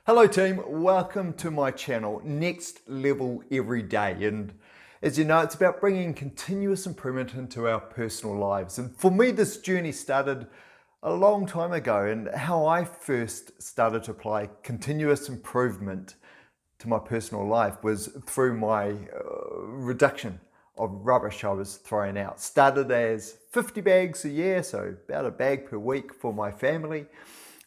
Hello team, welcome to my channel, Next Level Every Day. And as you know, it's about bringing continuous improvement into our personal lives. And for me, this journey started a long time ago, and how I first started to apply continuous improvement to my personal life was through my reduction of rubbish I was throwing out. Started as 50 bags a year, so about a bag per week for my family.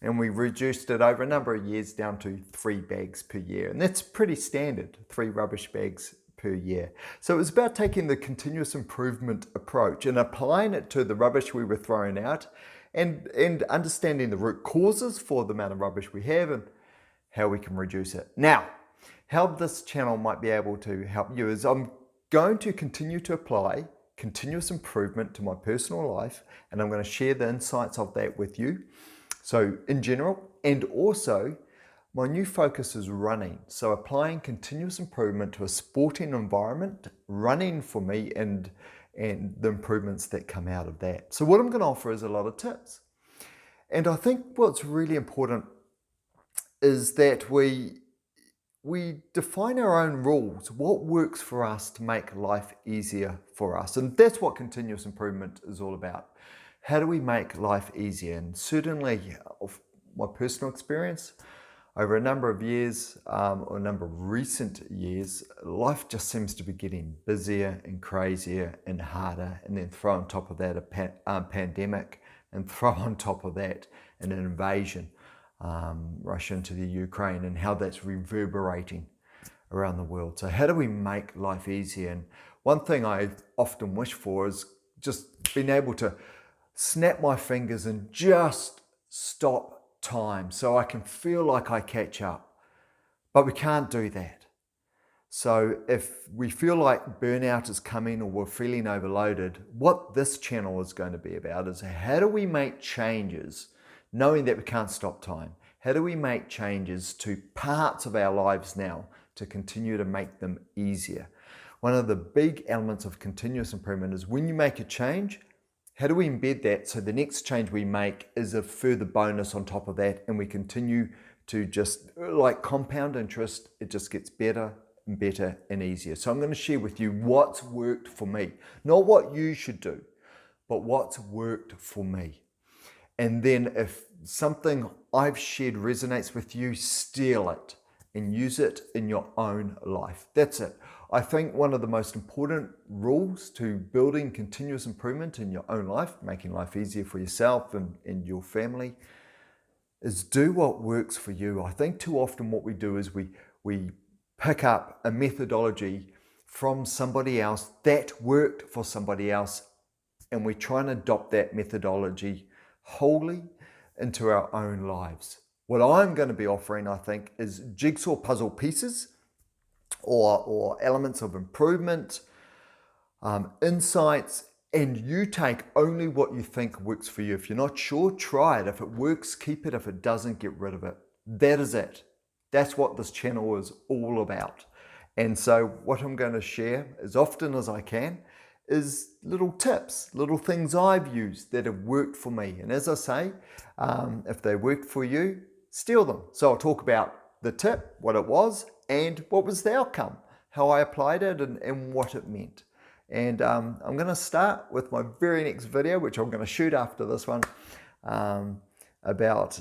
And we reduced it over a number of years down to 3 bags per year. And that's pretty standard, 3 rubbish bags per year. So it was about taking the continuous improvement approach and applying it to the rubbish we were throwing out and understanding the root causes for the amount of rubbish we have and how we can reduce it. Now, how this channel might be able to help you is I'm going to continue to apply continuous improvement to my personal life, and I'm going to share the insights of that with you. So in general, and also my new focus is running. So applying continuous improvement to a sporting environment, running for me and the improvements that come out of that. So what I'm going to offer is a lot of tips. And I think what's really important is that we define our own rules, what works for us to make life easier for us. And that's what continuous improvement is all about. How do we make life easier? And certainly, of my personal experience, over a number of years, or a number of recent years, life just seems to be getting busier and crazier and harder. And then throw on top of that a pandemic, and throw on top of that an invasion, Russia into the Ukraine, and how that's reverberating around the world. So how do we make life easier? And one thing I often wish for is just being able to snap my fingers and just stop time so I can feel like I catch up. But we can't do that. So if we feel like burnout is coming or we're feeling overloaded, what this channel is going to be about is how do we make changes knowing that we can't stop time? How do we make changes to parts of our lives now to continue to make them easier? One of the big elements of continuous improvement is when you make a change, how do we embed that so the next change we make is a further bonus on top of that, and we continue to just, like compound interest, it just gets better and better and easier. So I'm going to share with you what's worked for me. Not what you should do, but what's worked for me. And then if something I've shared resonates with you, steal it and use it in your own life. That's it. I think one of the most important rules to building continuous improvement in your own life, making life easier for yourself and your family, is do what works for you. I think too often what we do is we pick up a methodology from somebody else that worked for somebody else, and we try and adopt that methodology wholly into our own lives. What I'm going to be offering, I think, is jigsaw puzzle pieces or elements of improvement, insights, and you take only what you think works for you. If you're not sure, try it. If it works, keep it. If it doesn't, get rid of it. That is it. That's what this channel is all about. And so what I'm going to share as often as I can is little tips, little things I've used that have worked for me. And as I say, if they worked for you, steal them. So I'll talk about the tip, what it was, and what was the outcome, how I applied it and what it meant. And I'm going to start with my very next video, which I'm going to shoot after this one, about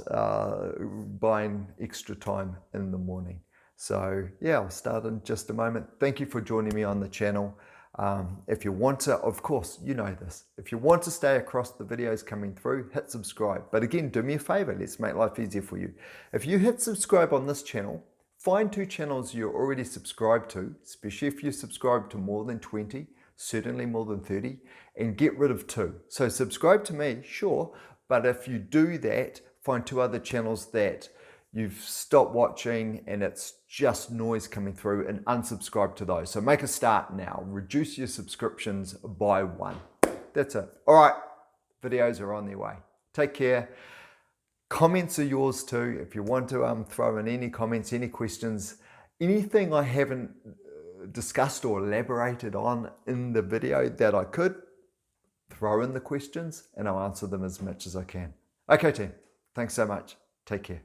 buying extra time in the morning. So yeah, I'll start in just a moment. Thank you for joining me on the channel. If you want to, of course, you know this, if you want to stay across the videos coming through, hit subscribe. But again, do me a favor, let's make life easier for you. If you hit subscribe on this channel, find 2 channels you're already subscribed to, especially if you subscribe to more than 20, certainly more than 30, and get rid of 2. So subscribe to me, sure, but if you do that, find 2 other channels that you've stopped watching and it's just noise coming through, and unsubscribe to those. So make a start now. Reduce your subscriptions by 1. That's it. All right, videos are on their way. Take care. Comments are yours too. If you want to throw in any comments, any questions, anything I haven't discussed or elaborated on in the video that I could, throw in the questions and I'll answer them as much as I can. Okay team, thanks so much. Take care.